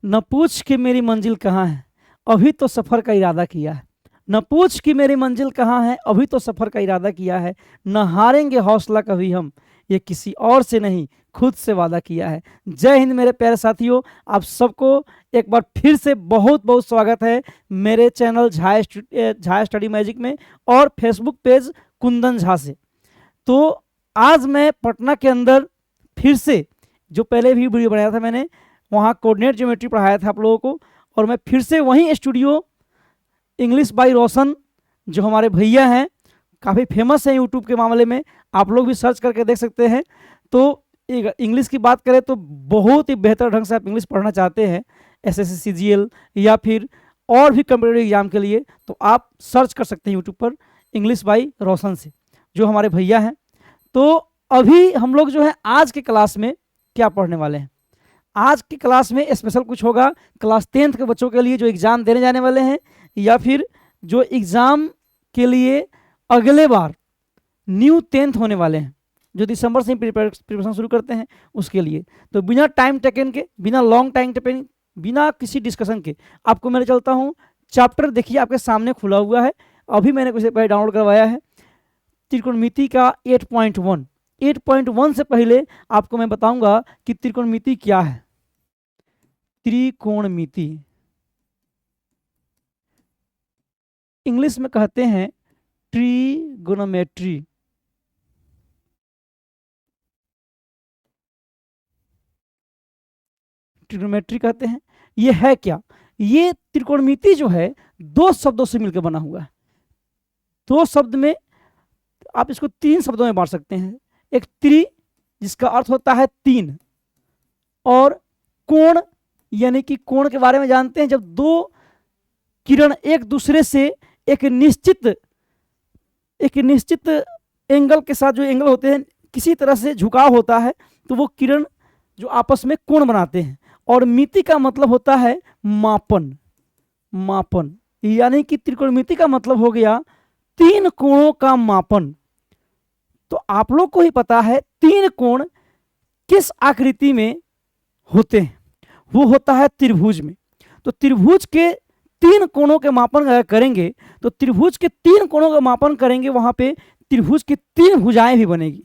न पूछ कि मेरी मंजिल कहाँ है, अभी तो सफ़र का इरादा किया है। न पूछ कि मेरी मंजिल कहाँ है, अभी तो सफ़र का इरादा किया है। न हारेंगे हौसला कभी हम, ये किसी और से नहीं खुद से वादा किया है। जय हिंद मेरे प्यारे साथियों, आप सबको एक बार फिर से बहुत बहुत स्वागत है मेरे चैनल झा स्टडी मैजिक में और फेसबुक पेज कुंदन झा से। तो आज मैं पटना के अंदर फिर से, जो पहले भी वीडियो बनाया था मैंने, वहाँ कोऑर्डिनेट ज्योमेट्री पढ़ाया था आप लोगों को, और मैं फिर से वहीं स्टूडियो इंग्लिश बाय रोशन, जो हमारे भैया हैं, काफ़ी फेमस है यूट्यूब के मामले में, आप लोग भी सर्च करके देख सकते हैं। तो इंग्लिश की बात करें तो बहुत ही बेहतर ढंग से आप इंग्लिश पढ़ना चाहते हैं एसएससी सीजीएल या फिर और भी कम्पिटेटिव एग्जाम के लिए, तो आप सर्च कर सकते हैं यूट्यूब पर इंग्लिश बाय रोशन से, जो हमारे भैया हैं। तो अभी हम लोग जो है आज के क्लास में क्या पढ़ने वाले हैं, आज की क्लास में स्पेशल कुछ होगा क्लास 10th के बच्चों के लिए जो एग्ज़ाम देने जाने वाले हैं, या फिर जो एग्ज़ाम के लिए अगले बार न्यू 10th होने वाले हैं, जो दिसंबर से प्रिपरेशन शुरू करते हैं उसके लिए। तो बिना टाइम टेकन के, बिना लॉन्ग टाइम टेकन, बिना किसी डिस्कशन के आपको मैं चलता हूँ। चैप्टर देखिए आपके सामने खुला हुआ है, अभी मैंने कुछ पहले डाउनलोड करवाया है, त्रिकोणमिति का 8.1। 8.1 से पहले आपको मैं बताऊंगा कि त्रिकोणमिति क्या है। त्रिकोणमिति इंग्लिश में कहते हैं ट्रिगोनोमेट्री। ट्रिगोनोमेट्री कहते हैं। ये है क्या? ये त्रिकोणमिति जो है दो शब्दों से मिलकर बना हुआ है। दो शब्द में आप इसको तीन शब्दों में बांट सकते हैं। एक त्रि, जिसका अर्थ होता है तीन, और कोण, यानी कि कोण के बारे में जानते हैं, जब दो किरण एक दूसरे से एक निश्चित एंगल के साथ, जो एंगल होते हैं किसी तरह से झुकाव होता है, तो वो किरण जो आपस में कोण बनाते हैं। और मिति का मतलब होता है मापन। मापन यानी कि त्रिकोणमिति का मतलब हो गया तीन कोणों का मापन। तो आप लोग को ही पता है तीन कोण किस आकृति में होते हैं, वो होता है त्रिभुज में। तो त्रिभुज के तीन कोणों के मापन अगर करेंगे, तो त्रिभुज के तीन कोणों का मापन करेंगे, वहां पे त्रिभुज की तीन भुजाएं भी बनेगी।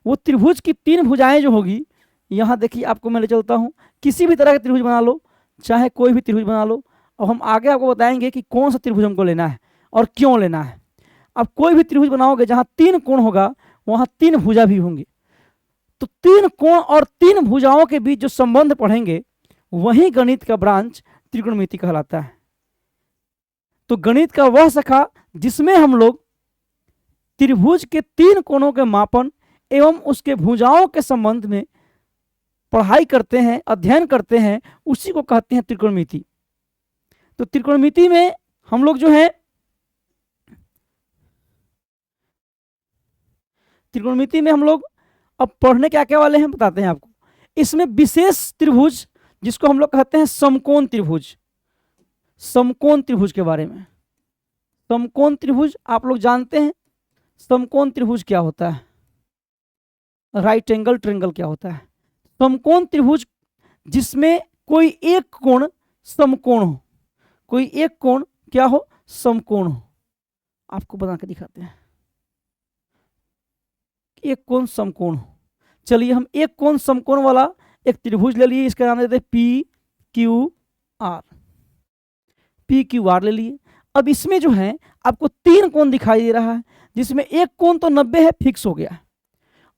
वो त्रिभुज की तीन भुजाएं जो होगी, यहाँ देखिए आपको मैं ले चलता हूँ, किसी भी तरह का त्रिभुज बना लो, चाहे कोई भी त्रिभुज बना लो, और हम आगे आपको बताएंगे कि कौन सा त्रिभुज हमको लेना है और क्यों लेना है। अब कोई भी त्रिभुज बनाओगे जहाँ तीन कोण होगा, वहाँ तीन भुजा भी होंगी। तो तीन कोण और तीन भुजाओं के बीच जो संबंध पढ़ेंगे, वही गणित का ब्रांच त्रिकोणमिति कहलाता है। तो गणित का वह शाखा जिसमें हम लोग त्रिभुज के तीन कोणों के मापन एवं उसके भुजाओं के संबंध में पढ़ाई करते हैं, अध्ययन करते हैं, उसी को कहते हैं त्रिकोणमिति। तो त्रिकोणमिति में हम लोग जो है, त्रिकोणमिति में हम लोग अब पढ़ने क्या क्या वाले हैं बताते हैं आपको। इसमें विशेष त्रिभुज, जिसको हम लोग कहते हैं समकोण त्रिभुज, समकोण त्रिभुज के बारे में। समकोण त्रिभुज आप लोग जानते हैं, समकोण त्रिभुज क्या होता है, राइट एंगल ट्रायंगल क्या होता है। समकोण त्रिभुज जिसमें कोई एक कोण समकोण हो, कोई एक कोण क्या हो, समकोण हो। आपको बना के दिखाते हैं, एक कोण समकोण हो। चलिए हम एक कोण समकोण वाला एक त्रिभुज ले लिए, इसका नाम देते हैं P Q R. P Q R ले लिए। अब इसमें जो है आपको तीन कोण दिखाई दे रहा है, जिसमें एक कोण तो 90 है, फिक्स हो गया है।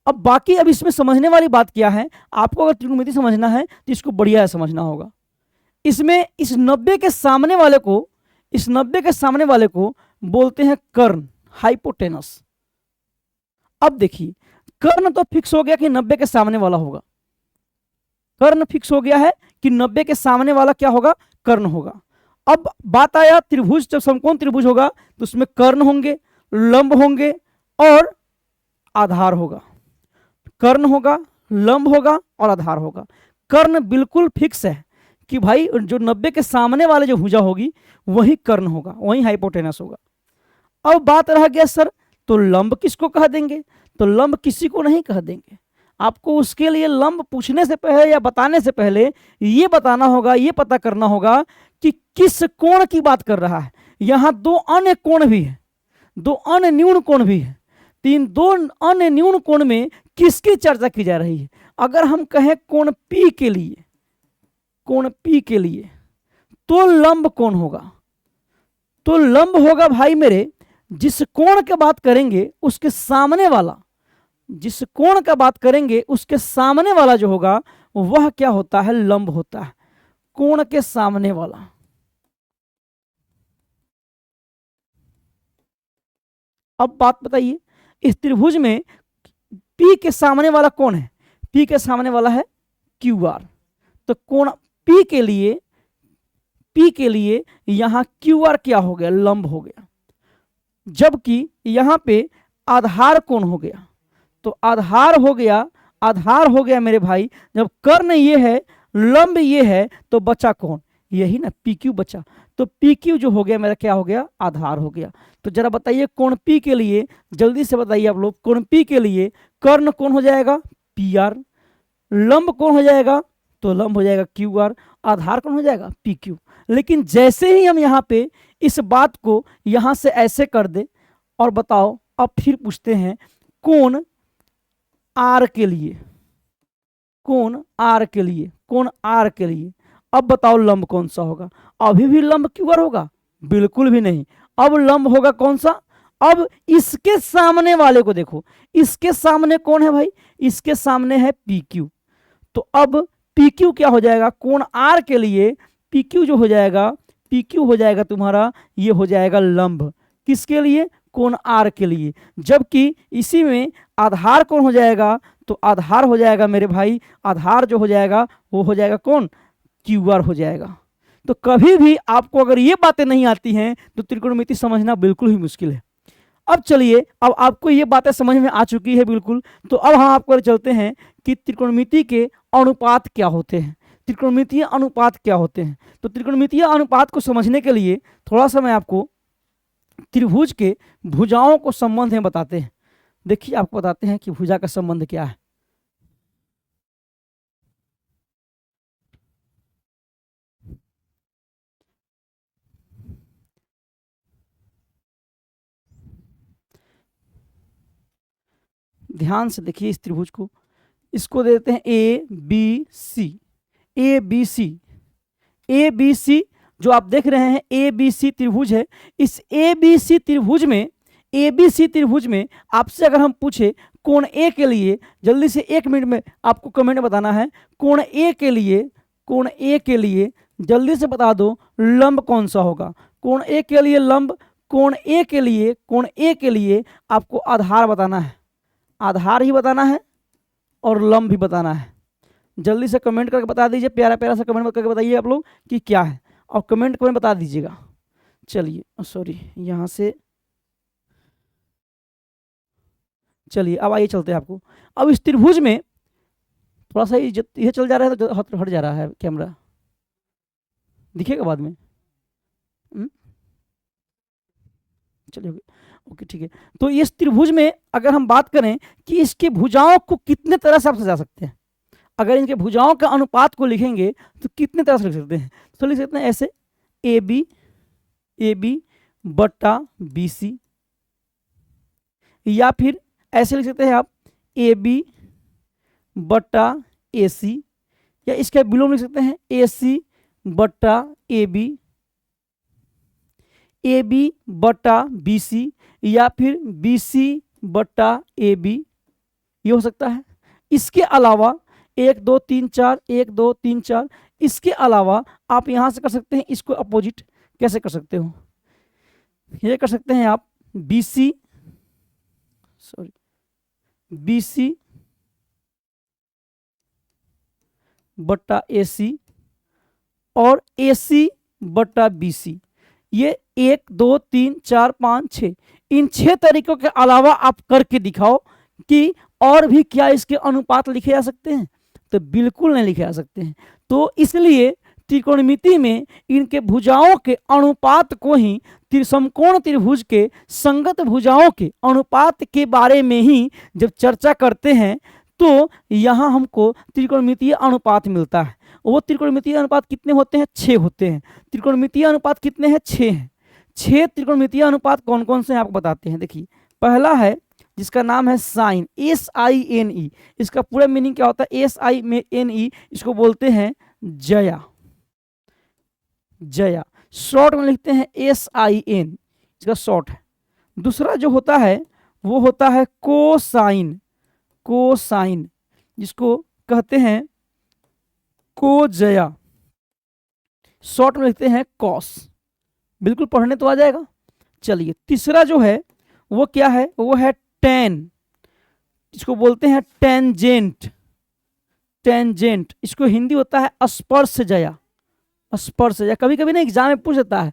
अब बाकी अब इसमें समझने वाली बात क्या है, आपको अगर त्रिकोणमिति समझना है तो इसको बढ़िया समझना होगा। इसमें इस 90 के सामने वाले को, इस 90 के सामने वाले को बोलते हैं कर्ण, हाइपोटेनस। अब देखिए कर्ण तो फिक्स हो गया कि 90 के सामने वाला होगा, कर्ण फिक्स हो गया है कि 90 के सामने वाला क्या होगा, कर्ण होगा। अब बात आया त्रिभुज, जब समकोण त्रिभुज होगा तो उसमें कर्ण होंगे, लंब होंगे और आधार होगा। कर्ण होगा, लंब होगा और आधार होगा। कर्ण बिल्कुल फिक्स है कि भाई जो 90 के सामने वाले जो भुजा होगी वही कर्ण होगा, वही हाइपोटेनस होगा। अब बात रह गया सर तो लंब किसको कह देंगे, तो लंब किसी को नहीं कह देंगे। आपको उसके लिए लंब पूछने से पहले या बताने से पहले ये बताना होगा, ये पता करना होगा कि किस कोण की बात कर रहा है। यहाँ दो अन्य कोण भी है, दो अन्य न्यून कोण भी है, तीन दो अन्य न्यून कोण में किसकी चर्चा की जा रही है। अगर हम कहें कोण P के लिए, कोण P के लिए तो लंब कौन होगा? तो लंब होगा भाई मेरे, जिस कोण की बात करेंगे उसके सामने वाला, जिस कोण का बात करेंगे उसके सामने वाला जो होगा वह क्या होता है? लंब होता है। कोण के सामने वाला। अब बात बताइए, इस त्रिभुज में P के सामने वाला कौन है? P के सामने वाला है QR। तो कोण P के लिए यहां QR क्या हो गया? लंब हो गया। जबकि यहां पे आधार कौन हो गया? तो आधार हो गया मेरे भाई। जब कर्ण ये है, लंब ये है, तो बचा कौन? यही ना, PQ बचा। तो PQ जो हो गया मेरा क्या हो गया? आधार हो गया। तो जरा बताइए कोण P के लिए, जल्दी से बताइए आप लोग, कोण P के लिए कर्ण कौन हो जाएगा? PR। लंब कौन हो जाएगा? तो लंब हो जाएगा QR। आधार कौन हो जाएगा? PQ। लेकिन जैसे ही हम यहाँ पे इस बात को यहाँ से ऐसे कर दे और बताओ, अब फिर पूछते हैं कोण R के लिए, कोण R के लिए, कोण R के लिए अब बताओ लंब कौन सा होगा? अभी भी लंब QR होगा? बिल्कुल भी नहीं। अब लंब होगा कौन सा? अब इसके सामने वाले को देखो, इसके सामने कौन है भाई? इसके सामने है PQ। तो अब PQ क्या हो जाएगा? कोण R के लिए PQ जो हो जाएगा, PQ हो जाएगा तुम्हारा, ये हो जाएगा लंब। किसके लिए? कोण R के लिए। जबकि इसी में आधार कौन हो जाएगा? तो आधार हो जाएगा मेरे भाई, आधार जो हो जाएगा वो हो जाएगा कौन? QR हो जाएगा। तो कभी भी आपको अगर ये बातें नहीं आती हैं तो त्रिकोणमिति समझना बिल्कुल ही मुश्किल है। अब चलिए, अब आपको ये बातें समझ में आ चुकी है बिल्कुल, तो अब हम आपको चलते हैं कि त्रिकोणमिति के अनुपात क्या होते हैं, त्रिकोणमितीय अनुपात क्या होते हैं। तो त्रिकोणमितीय अनुपात को समझने के लिए थोड़ा सा मैं आपको त्रिभुज के भुजाओं को संबंध में बताते हैं। देखिए आपको बताते हैं कि भुजा का संबंध क्या है। ध्यान से देखिए इस त्रिभुज को, इसको देते हैं ABC। ABC, ABC जो आप देख रहे हैं ABC त्रिभुज है। इस ABC त्रिभुज में आपसे अगर हम पूछे कोण A के लिए, जल्दी से 1 मिनट में आपको कमेंट में बताना है, कोण A के लिए जल्दी से बता दो लंब कौन सा होगा। कोण A के लिए लंब, कोण A के लिए आपको आधार बताना है, आधार ही बताना है और लंब भी बताना है। जल्दी से कमेंट करके बता दीजिए, प्यारा प्यारा सा कमेंट करके बताइए आप लोग कि क्या है, और कमेंट में बता दीजिएगा। चलिए सॉरी, यहाँ से चलिए अब आइए चलते हैं आपको। अब इस त्रिभुज में थोड़ा सा ये चल जा रहा है तो हट जा रहा है कैमरा, दिखेगा बाद में। चलिए ओके ठीक है। तो इस त्रिभुज में अगर हम बात करें कि इसके भुजाओं को कितने तरह से आप सजा सकते हैं, अगर इनके भुजाओं का अनुपात को लिखेंगे तो कितने तरह से लिख सकते हैं? तो लिख सकते हैं ऐसे AB बट्टा BC, या फिर ऐसे लिख सकते हैं आप AB बट्टा AC, या इसका विलोम लिख सकते हैं AC बट्टा AB, AB बट्टा BC, या फिर BC बट्टा AB, ये हो सकता है। इसके अलावा 1 2 3 4 1 2 3 4, इसके अलावा आप यहां से कर सकते हैं इसको अपोजिट। कैसे कर सकते हो? ये कर सकते हैं आप BC बट्टा AC और AC बट्टा BC। ये 1 2 3 4 5 6, इन 6 तरीकों के अलावा आप करके दिखाओ कि और भी क्या इसके अनुपात लिखे जा सकते हैं। तो बिल्कुल नहीं लिखे जा सकते हैं। तो इसलिए त्रिकोणमिति में इनके भुजाओं के अनुपात को ही समकोण त्रिभुज के संगत भुजाओं के अनुपात के बारे में ही जब चर्चा करते हैं तो यहाँ हमको त्रिकोणमितीय अनुपात मिलता है। वो त्रिकोणमितीय अनुपात कितने होते हैं? 6 होते हैं। त्रिकोणमितीय अनुपात कितने हैं? 6 हैं। 6 त्रिकोणमितीय अनुपात कौन कौन से हैं आपको बताते हैं। देखिए, पहला है जिसका नाम है साइन, SINE। इसका पूरा मीनिंग क्या होता है? SINE, इसको बोलते हैं जया। जया शॉर्ट में लिखते हैं SIN, इसका शॉर्ट है। दूसरा जो होता है वो होता है कोसाइन। कोसाइन जिसको कहते हैं कोजया, शॉर्ट में लिखते हैं कॉस। बिल्कुल पढ़ने तो आ जाएगा। चलिए, तीसरा जो है वो क्या है? वो है टेन, इसको बोलते हैं टेंजेंट। टेंजेंट इसको हिंदी होता है स्पर्श जया। स्पर्श जया कभी कभी ना एग्जाम में पूछ देता है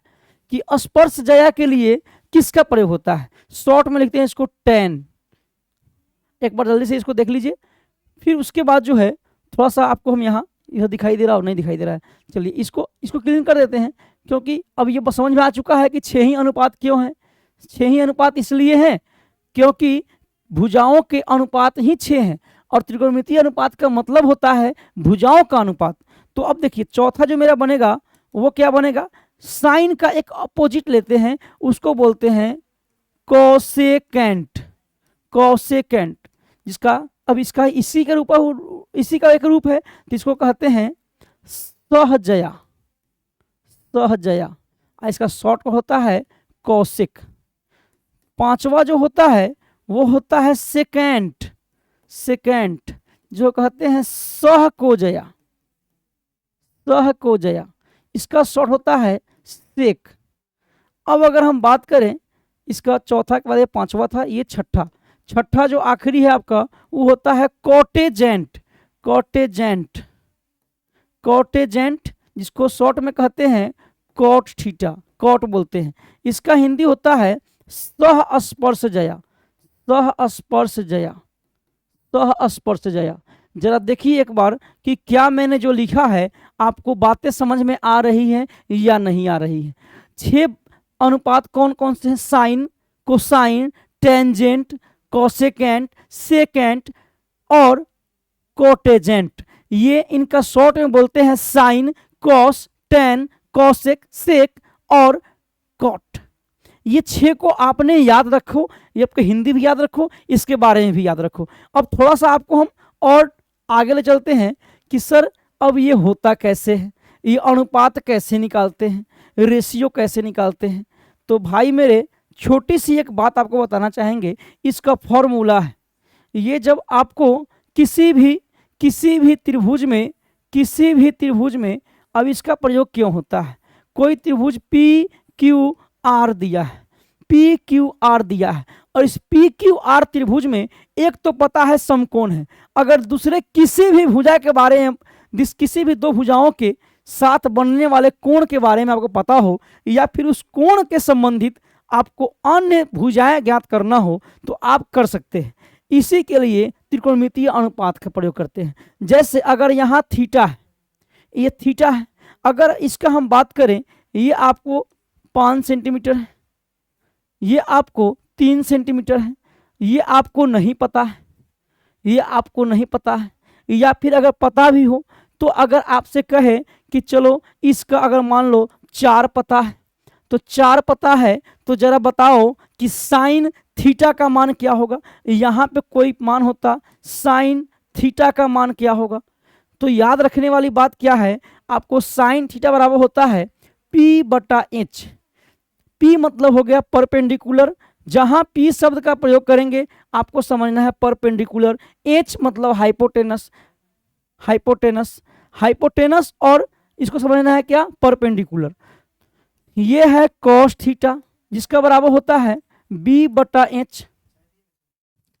कि स्पर्श जया के लिए किसका प्रयोग होता है। शॉर्ट में लिखते हैं इसको टेन। एक बार जल्दी से इसको देख लीजिए। फिर उसके बाद जो है थोड़ा सा आपको हम यहाँ यह दिखाई दे रहा और नहीं दिखाई दे रहा है। चलिए इसको क्लीन कर देते हैं, क्योंकि अब ये समझ में आ चुका है कि 6 ही अनुपात क्यों है। 6 ही अनुपात इसलिए है क्योंकि भुजाओं के अनुपात ही 6 हैं, और त्रिकोणमितीय अनुपात का मतलब होता है भुजाओं का अनुपात। तो अब देखिए, चौथा जो मेरा बनेगा वो क्या बनेगा? साइन का एक अपोजिट लेते हैं, उसको बोलते हैं कोसेकेंट। कोसेकेंट जिसका अब इसका इसी का एक रूप है, तो इसको कहते हैं सहजया। सहजया, इसका शॉर्ट होता है कौशिक। पांचवा जो होता है वो होता है सेकेंट। सेकेंट जो कहते हैं सहकोजया। सहकोजया, इसका शॉर्ट होता है सेक। अब अगर हम बात करें इसका चौथा के बाद, ये पांचवा था, ये छठा। छठा जो आखिरी है आपका वो होता है कोटेजेंट। कोटेजेंट, कोटेजेंट जिसको शॉर्ट में कहते हैं कॉट थीटा, कॉट बोलते हैं। इसका हिंदी होता है सह स्पर्श जया। सह स्पर्श जया, सह स्पर्श जया। जरा देखिए एक बार कि क्या मैंने जो लिखा है आपको बातें समझ में आ रही हैं या नहीं आ रही है। 6 अनुपात कौन कौन से हैं? Sine, cosine, tangent, cosecant, secant और कोटेजेंट। ये इनका शॉर्ट में बोलते हैं sine, cos, tan, cosec, sec और कॉट। ये 6 को आपने याद रखो, ये आपको हिंदी भी याद रखो, इसके बारे में भी याद रखो। अब थोड़ा सा आपको हम और आगे ले चलते हैं कि सर अब ये होता कैसे है, ये अनुपात कैसे निकालते हैं, रेशियो कैसे निकालते हैं। तो भाई मेरे, छोटी सी एक बात आपको बताना चाहेंगे। इसका फॉर्मूला है, ये जब आपको किसी भी त्रिभुज में अब इसका प्रयोग क्यों होता है? कोई त्रिभुज PQR दिया है, PQR दिया है, और इस PQR त्रिभुज में एक तो पता है समकोण है। अगर दूसरे किसी भी भुजा के बारे में, किसी भी 2 भुजाओं के साथ बनने वाले कोण के बारे में आपको पता हो, या फिर उस कोण के संबंधित आपको अन्य भुजाएं ज्ञात करना हो, तो आप कर सकते हैं। इसी के लिए त्रिकोणमितीय अनुपात का प्रयोग करते हैं। जैसे अगर यहाँ थीटा है, ये थीटा है, अगर इसका हम बात करें, ये आपको 5 सेंटीमीटर है, ये आपको 3 सेंटीमीटर है, ये आपको नहीं पता है, ये आपको नहीं पता है। या फिर अगर पता भी हो तो अगर आपसे कहे कि चलो इसका अगर मान लो 4 पता है, तो 4 पता है, तो जरा बताओ कि साइन थीटा का मान क्या होगा। यहाँ पे कोई मान होता, साइन थीटा का मान क्या होगा। तो याद रखने वाली बात क्या है, आपको साइन थीटा बराबर होता है P/H। P मतलब हो गया परपेंडिकुलर, जहां P शब्द का प्रयोग करेंगे आपको समझना है परपेंडिकुलर। H मतलब हाइपोटेनस, हाइपोटेनस, हाइपोटेनस, और इसको समझना है क्या? परपेंडिकुलर। ये है कॉस थीटा जिसका बराबर होता है B/H।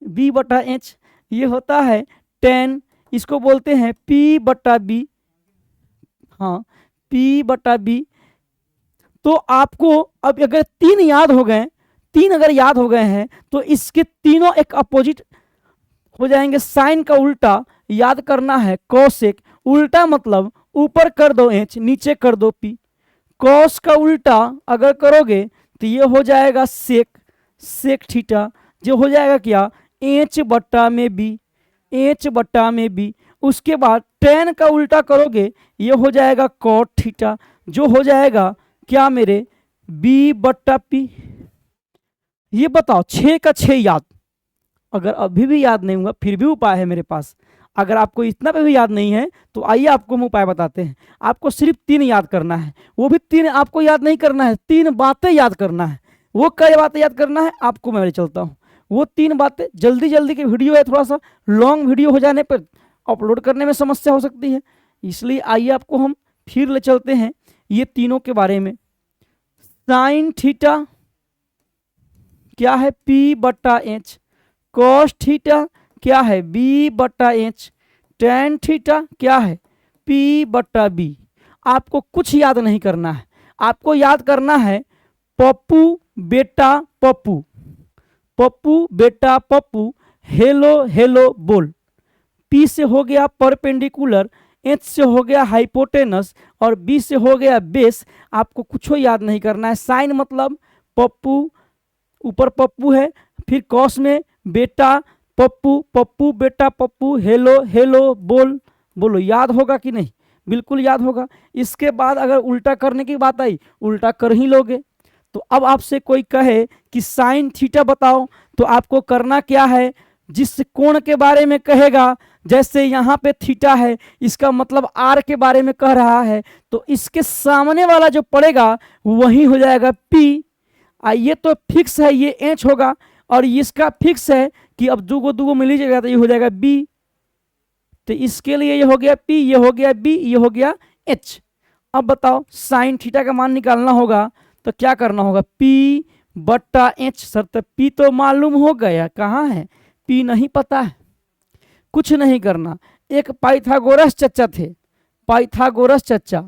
B/H ये होता है टेन, इसको बोलते हैं P/B। हाँ, P/B। तो आपको अब अगर 3 याद हो गए, 3 अगर याद हो गए हैं, तो इसके तीनों एक अपोजिट हो जाएंगे। साइन का उल्टा याद करना है कोसेक, उल्टा मतलब ऊपर कर दो H, नीचे कर दो P। कॉस का उल्टा अगर करोगे तो ये हो जाएगा सेक, सेक थीटा, जो हो जाएगा क्या? H/B। एच बट्टा में बी। उसके बाद tan का उल्टा करोगे ये हो जाएगा cot थीटा, जो हो जाएगा क्या मेरे बी बट्टा पी। ये बताओ 6 का 6 याद, अगर अभी भी याद नहीं हुआ फिर भी उपाय है मेरे पास। अगर आपको इतना पे भी याद नहीं है तो आइए आपको हम उपाय बताते हैं। आपको सिर्फ 3 याद करना है, वो भी 3 आपको याद नहीं करना है, 3 बातें याद करना है। वो कई बातें याद करना है आपको, मैं चलता हूँ वो 3 बातें। जल्दी जल्दी की वीडियो है, थोड़ा सा लॉन्ग वीडियो हो जाने पर अपलोड करने में समस्या हो सकती है, इसलिए आइए आपको हम फिर ले चलते हैं ये तीनों के बारे में। साइन थीटा क्या है पी बट्टा एच, कॉस थीटा क्या है बी बट्टा एच, टेन थीटा क्या है पी बट्टा बी। आपको कुछ याद नहीं करना है, आपको याद करना है पप्पू बेटा पप्पू, पप्पू बेटा पप्पू, हेलो हेलो बोल। पी से हो गया परपेंडिकुलर, एच से हो गया हाइपोटेनस और बी से हो गया बेस। आपको कुछ याद नहीं करना है। साइन मतलब पप्पू, ऊपर पप्पू है, फिर कॉस में बेटा पप्पू, पप्पू बेटा पप्पू, हेलो हेलो बोल। बोलो याद होगा कि नहीं? बिल्कुल याद होगा। इसके बाद अगर उल्टा करने की बात आई उल्टा कर ही लोगे। तो अब आपसे कोई कहे कि साइन थीटा बताओ तो आपको करना क्या है, जिस कोण के बारे में कहेगा, जैसे यहाँ पे थीटा है इसका मतलब आर के बारे में कह रहा है, तो इसके सामने वाला जो पड़ेगा वही हो जाएगा पी। ये तो फिक्स है, ये एच होगा, और इसका फिक्स है कि अब दो मिल ही जाएगा तो ये हो जाएगा बी। तो इसके लिए ये हो गया पी, ये हो गया बी, ये हो गया एच। अब बताओ साइन थीटा का मान निकालना होगा तो क्या करना होगा, पी बट्टा एच। सर तो पी तो मालूम हो गया, कहाँ है पी नहीं पता है। कुछ नहीं करना, एक पाइथागोरस चच्चा थे, पाइथागोरस चच्चा,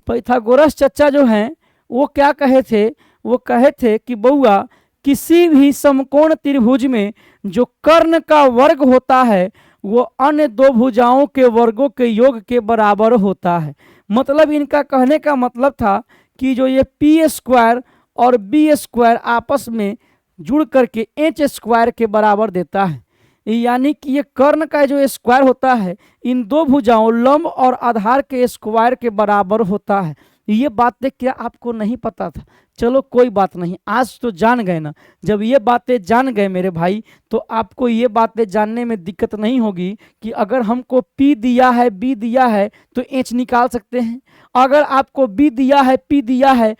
पाइथागोरस चच्चा जो हैं वो क्या कहे थे, वो कहे थे कि बउआ किसी भी समकोण त्रिभुज में जो कर्ण का वर्ग होता है वो अन्य दो भुजाओं के वर्गों के योग के बराबर होता है। मतलब इनका कहने का मतलब था कि जो ये पी स्क्वायर और बी स्क्वायर आपस में जुड़ करके एच स्क्वायर के बराबर देता है। यानी कि ये कर्ण का जो स्क्वायर होता है इन दो भुजाओं लंब और आधार के स्क्वायर के बराबर होता है। ये बातें क्या आपको नहीं पता था? चलो कोई बात नहीं, आज तो जान गए ना। जब ये बातें जान गए मेरे भाई तो आपको ये बातें जानने में दिक्कत नहीं होगी कि अगर हमको P दिया है B दिया है तो H निकाल सकते हैं, अगर आपको B दिया है P दिया है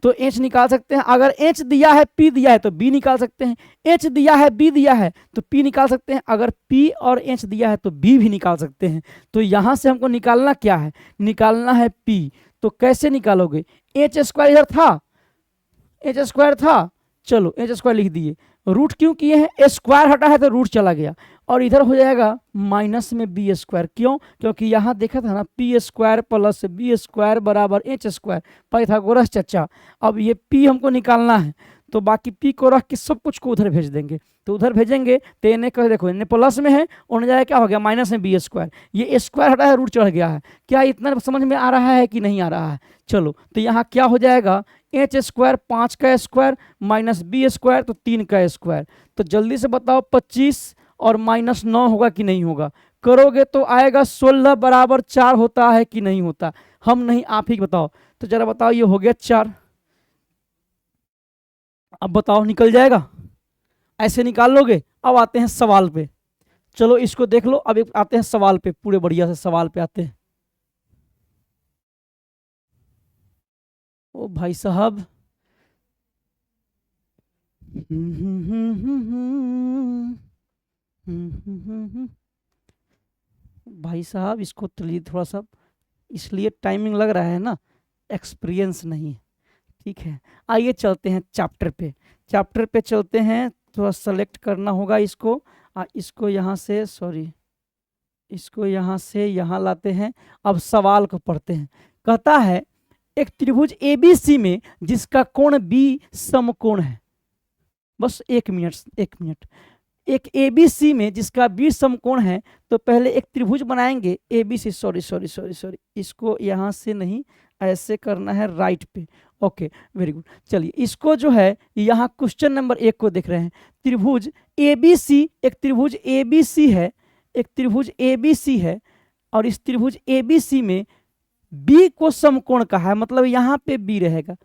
तो H निकाल सकते हैं, अगर H दिया है P दिया है तो B निकाल सकते हैं, H दिया है B दिया है तो P निकाल सकते हैं, अगर P और H दिया है तो B भी निकाल सकते हैं। तो यहाँ से हमको निकालना क्या है, निकालना है P। तो कैसे निकालोगे, एच स्क्वायर इधर था, एच स्क्वायर था, चलो एच स्क्वायर लिख दिए, रूट क्यों किए हैं, स्क्वायर हटा है तो रूट चला गया, और इधर हो जाएगा माइनस में बी स्क्वायर। क्यों? क्योंकि यहाँ देखा था ना P square plus B square बराबर एच स्क्वायर, पाइथागोरस चच्चा। अब ये पी हमको निकालना है तो बाकी पी को रख के सब कुछ को उधर भेज देंगे, तो उधर भेजेंगे तो इन्हें कह देखो इन्हें प्लस में है, उन्हें जाएगा क्या हो गया माइनस में बी स्क्वायर, ये स्क्वायर हटा है रूट चढ़ गया है। क्या इतना समझ में आ रहा है कि नहीं आ रहा है? चलो तो यहाँ क्या हो जाएगा, एच स्क्वायर 5 का स्क्वायर माइनस बी स्क्वायर तो 3 का स्क्वायर। तो जल्दी से बताओ 25 और माइनस 9 होगा कि नहीं होगा? करोगे तो आएगा 16 बराबर 4 होता है कि नहीं होता? हम नहीं आप ही बताओ। तो जरा बताओ ये हो गया 4। अब बताओ निकल जाएगा? ऐसे निकाल लोगे? अब आते हैं सवाल पे, चलो इसको देख लो। अब आते हैं सवाल पे, पूरे बढ़िया से सवाल पे आते हैं। ओ भाई साहब, भाई साहब इसको थोड़ा सा इसलिए टाइमिंग लग रहा है ना, एक्सपीरियंस नहीं है। ठीक है, आइए चलते हैं चैप्टर पे, चैप्टर पे चलते हैं। थोड़ा सेलेक्ट करना होगा इसको, इसको यहाँ से सॉरी इसको यहाँ से यहाँ लाते हैं। अब सवाल को पढ़ते हैं। कहता है एक त्रिभुज ABC में जिसका कोण B समकोण है। बस एक मिनट, एक ABC में जिसका B समकोण है, तो पहले एक त्रिभुज बनाएंगे ABC। सॉरी इसको यहाँ से नहीं, ऐसे करना है राइट पे। Okay very good. चलिए इसको जो है यहाँ क्वेश्चन नंबर 1 को देख रहे हैं। त्रिभुज ABC, एक त्रिभुज ABC है, एक त्रिभुज ABC है और इस त्रिभुज ABC में B को समकोण कहा है, मतलब यहाँ पे B रहेगा।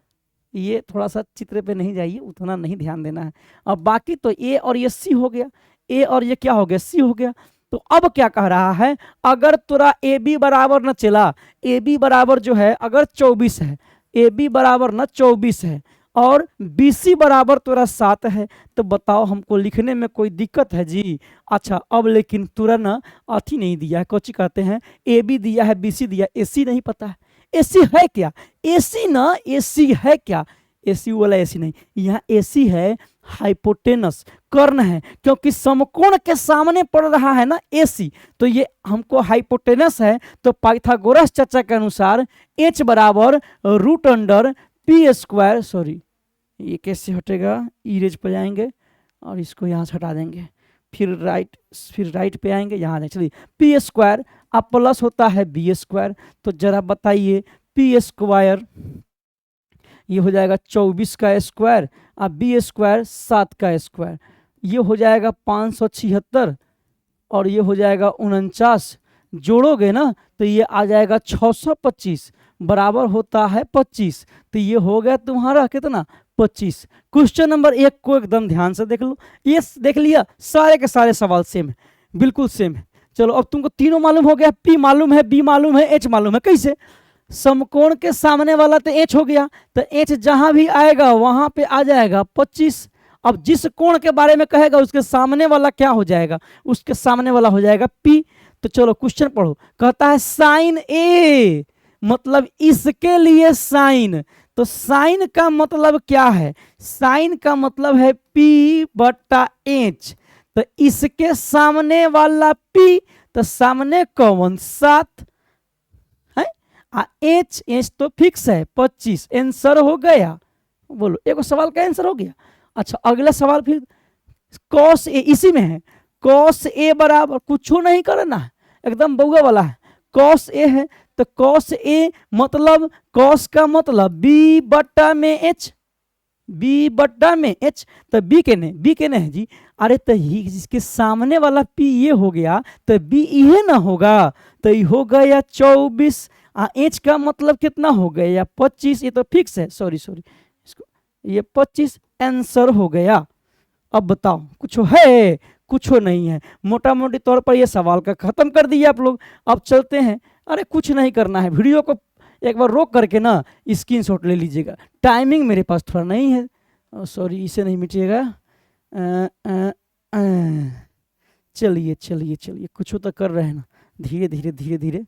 ये थोड़ा सा चित्र पे नहीं जाइए, उतना नहीं ध्यान देना है। और बाकी तो A और ये C हो गया, A और ये क्या हो गया, C हो गया। तो अब क्या कह रहा है, अगर तुरा AB बराबर न चला, AB बराबर जो है अगर 24 है, AB बराबर न 24 है और BC बराबर तुरा 7 है, तो बताओ हमको लिखने में कोई दिक्कत है जी। अच्छा, अब लेकिन तुरा ना अथी नहीं दिया है, कोची कहते हैं, AB दिया है, BC दिया, AC नहीं पता है। AC है क्या, AC ना, AC है क्या, AC वाला AC नहीं, यहाँ AC है हाइपोटेनस, कर्ण है, क्योंकि समकोण के सामने पड़ रहा है ना AC, तो ये हमको हाइपोटेनस है। तो पाइथागोरस चर्चा के अनुसार H बराबर root under P square, sorry ये कैसे हटेगा, इरेज पे जाएंगे और इसको यहाँ से हटा देंगे, फिर राइट पे आएंगे, यहाँ आ चलिए पी स्क्वायर, अब प्लस होता है बी स्क्वायर। तो जरा बताइए पी स्क्वायर ये हो जाएगा 24 का स्क्वायर, अब बी स्क्वायर 7 का स्क्वायर, ये हो जाएगा 576 और ये हो जाएगा 49, जोड़ोगे ना तो ये आ जाएगा 625 बराबर होता है 25। तो ये हो गया तुम्हारा कितना, 25। क्वेश्चन नंबर 1 को एकदम ध्यान से देख लो, ये देख लिया, सारे के सारे सवाल सेम है, बिल्कुल सेम है। चलो अब तुमको तीनों मालूम हो गया, P मालूम है, B मालूम है, H मालूम है। कैसे, समकोण के सामने वाला तो H हो गया, तो H जहां भी आएगा वहां पे आ जाएगा 25। अब जिस कोण के बारे में कहेगा उसके सामने वाला क्या हो जाएगा, उसके सामने वाला हो जाएगा P। तो चलो क्वेश्चन पढ़ो, कहता है साइन A, मतलब इसके लिए साइन, तो साइन का मतलब क्या है, साइन का मतलब है P/H, तो इसके सामने वाला P, तो सामने कौन 7 है, H तो फिक्स है 25, आंसर हो गया। बोलो एक सवाल का आंसर हो गया। अच्छा अगला सवाल फिर cos A इसी में है, cos A बराबर कुछ नहीं करना है, एकदम बउआ वाला है, cos A है तो cos A मतलब cos का मतलब B/H, B/H, तो B केने है जी, अरे तो जिसके सामने वाला P ये हो गया तो B ये ना होगा, तो ये हो गया 24, H का मतलब कितना हो गया 25, ये तो फिक्स है, सॉरी इसको ये 25 आंसर हो गया। अब बताओ कुछ है, कुछ नहीं है, मोटा मोटी तौर पर ये सवाल का खत्म कर दिया आप लोग। अब चलते हैं, अरे कुछ नहीं करना है, वीडियो को एक बार रोक करके ना स्क्रीनशॉट ले लीजिएगा, टाइमिंग मेरे पास थोड़ा नहीं है, सॉरी इसे नहीं मिटिएगा। चलिए चलिए चलिए, कुछ तो कर रहे हैं ना, धीरे धीरे धीरे धीरे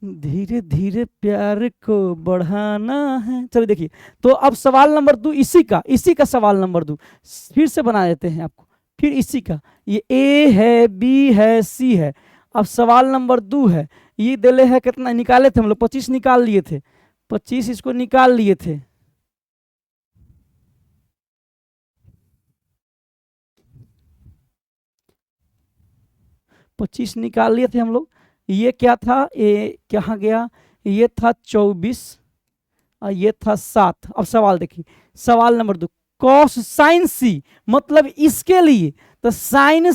धीरे धीरे प्यार को बढ़ाना है। चलिए देखिए, तो अब सवाल नंबर 2 इसी का सवाल नंबर 2 फिर से बना देते हैं आपको, फिर इसी का, ये A है, B है, C है। अब सवाल नंबर 2 है, ये दिले है कितना निकाले थे हम लोग, 25 निकाल लिए थे, 25 इसको निकाल लिए थे, पच्चीस निकाल लिए थे हम लोग। ये क्या था, ये कहाँ गया, ये था 24 और ये था 7। अब सवाल देखिए, सवाल नंबर 2, cos sin C मतलब इसके लिए, तो sin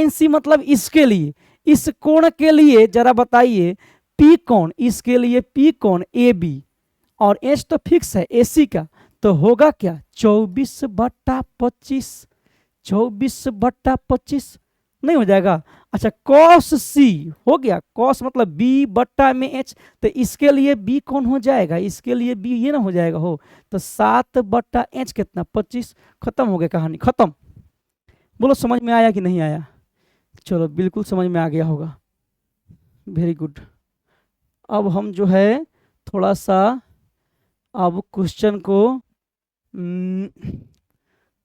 C मतलब इसके लिए, इस कोण के लिए जरा बताइए P कोण, इसके लिए P कोण AB और H तो फिक्स है AC का, तो होगा क्या 24/25, 24/25 नहीं हो जाएगा। अच्छा cos C हो गया, cos मतलब B/H, तो इसके लिए B कौन हो जाएगा, इसके लिए B ये ना हो जाएगा हो, तो 7/H कितना 25। खत्म हो गया, कहानी खत्म। बोलो समझ में आया कि नहीं आया, चलो बिल्कुल समझ में आ गया होगा, वेरी गुड। अब हम जो है थोड़ा सा अब क्वेश्चन को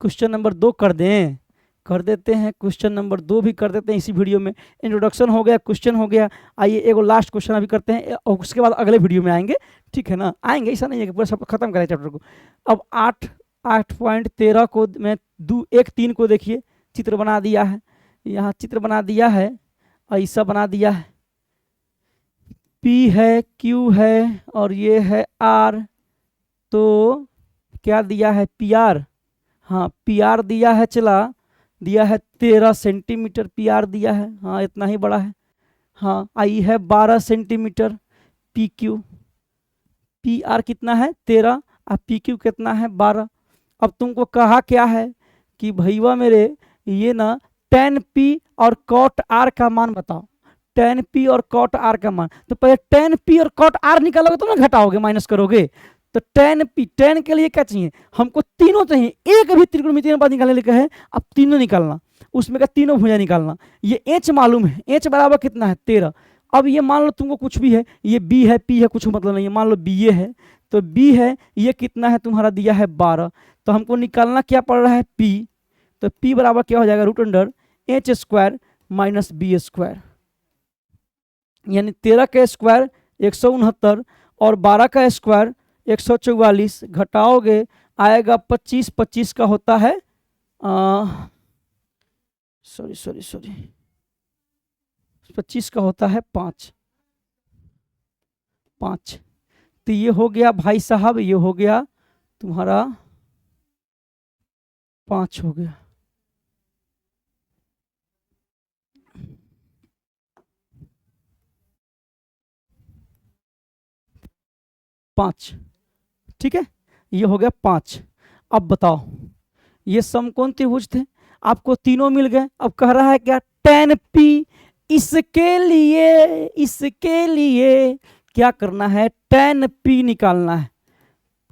क्वेश्चन नंबर 2 कर देते हैं, क्वेश्चन नंबर 2 भी कर देते हैं इसी वीडियो में। इंट्रोडक्शन हो गया, क्वेश्चन हो गया, आइए एगो लास्ट क्वेश्चन अभी करते हैं और उसके बाद अगले वीडियो में आएंगे, ठीक है ना, आएंगे, ऐसा नहीं है कि पूरा सब खत्म करें चैप्टर को। अब 8.13 को मैं 1.3 को देखिए, चित्र बना दिया है, यहाँ चित्र बना दिया है, ऐसा बना दिया है, P है, Q है और ये है R, तो क्या दिया है PR, हाँ PR दिया है, चला दिया है 13 सेंटीमीटर पी आर दिया है, हाँ इतना ही बड़ा है। हाँ आई है 12 centimetre P Q, P R कितना है 13 और पी क्यू कितना है 12। अब तुमको कहा क्या है कि भैया मेरे ये ना टेन पी और कॉट आर का मान बताओ, टेन पी और कॉट आर का मान। तो पहले टेन पी और कॉट आर निकालोगे तो ना घटाओगे माइनस करोगे। तो टेन पी, टेन के लिए क्या चाहिए हमको, तीनों चाहिए, एक भी त्रिकोणमितीय अनुपात निकालने लिखा है, अब तीनों निकालना, उसमें का तीनों भुजा निकालना। ये एच मालूम है, एच बराबर कितना है 13। अब ये मान लो तुमको कुछ भी है, ये बी है पी है कुछ मतलब नहीं है, मान लो बी ये है, तो बी है ये कितना है तुम्हारा दिया है 12, तो हमको निकालना क्या पड़ रहा है पी। तो पी बराबर क्या हो जाएगा root under H square minus B square, यानी 13 का स्क्वायर 169 और 12 का स्क्वायर 144, घटाओगे आएगा 25, 25 का होता है सॉरी सॉरी सॉरी 25 का होता है 5, 5। तो ये हो गया भाई साहब, ये हो गया तुम्हारा 5 हो गया। पाँच, ठीक है, ये हो गया 5। अब बताओ ये समकोण त्रिभुज थे, आपको तीनों मिल गए। अब कह रहा है क्या टेन पी, इसके लिए क्या करना है टेन पी निकालना है।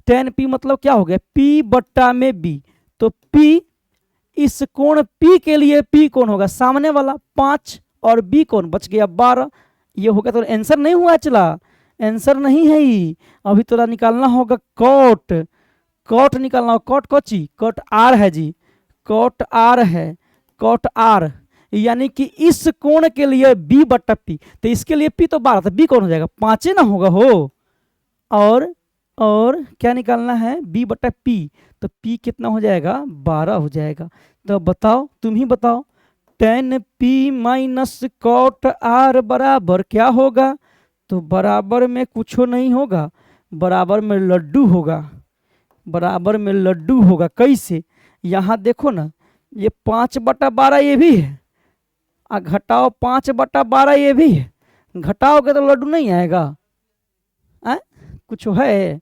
टेन पी मतलब क्या हो गया पी बट्टा में बी, तो पी इस कोण पी के लिए पी कौन होगा सामने वाला 5 और बी कौन बच गया 12। ये हो गया, तो आंसर नहीं हुआ, चला आंसर नहीं है ही, अभी थोड़ा निकालना होगा कॉट, कॉट निकालना होगा, कॉट कोची कॉट आर है जी, कॉट आर है, कॉट आर यानी कि इस कोण के लिए बी बट्टा पी, तो इसके लिए पी तो 12 था, बी कौन हो जाएगा 5 ना होगा हो, और क्या निकालना है बी बट्टा पी, तो पी कितना हो जाएगा 12 हो जाएगा। तो बताओ तुम ही बताओ tan P minus cot R बराबर क्या होगा। तो बराबर में कुछ नहीं होगा, बराबर में लड्डू होगा, बराबर में लड्डू होगा। कैसे, यहाँ देखो ना ये 5/12 ये भी है, घटाओ 5/12 ये भी है, घटाओगे तो लड्डू नहीं आएगा। कुछ है,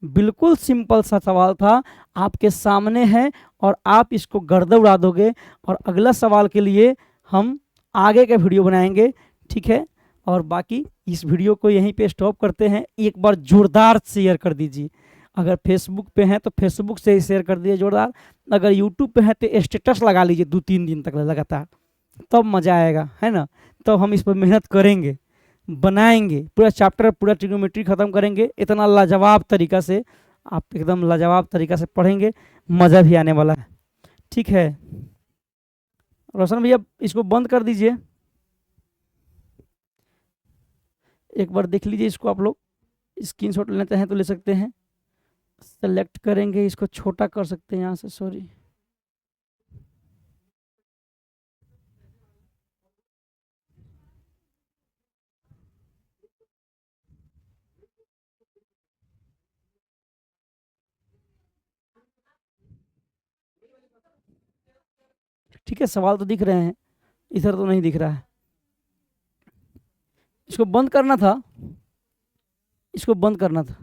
बिल्कुल सिंपल सा सवाल था, आपके सामने है और आप इसको गर्द उड़ा दोगे। और अगला सवाल के लिए हम आगे का वीडियो बनाएंगे, ठीक है। और बाकी इस वीडियो को यहीं पे स्टॉप करते हैं। एक बार जोरदार शेयर कर दीजिए, अगर फेसबुक पे हैं तो फेसबुक से ही शेयर कर दीजिए जोरदार, अगर यूट्यूब पे हैं तो स्टेटस लगा लीजिए 2-3 दिन तक लगातार, तब मज़ा आएगा, है ना। तो हम इस पर मेहनत करेंगे, बनाएंगे, पूरा चैप्टर पूरा ट्रिग्नोमेट्री ख़त्म करेंगे इतना लाजवाब तरीका से, आप एकदम लाजवाब तरीका से पढ़ेंगे, मज़ा भी आने वाला है, ठीक है। रोशन भैया इसको बंद कर दीजिए, एक बार देख लीजिए इसको, आप लोग स्क्रीनशॉट लेते हैं तो ले सकते हैं, सेलेक्ट करेंगे, इसको छोटा कर सकते हैं यहाँ से, सॉरी। ठीक है, सवाल तो दिख रहे हैं, इधर तो नहीं दिख रहा है, इसको बंद करना था, इसको बंद करना था,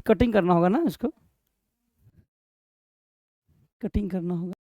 कटिंग करना होगा ना, इसको कटिंग करना होगा।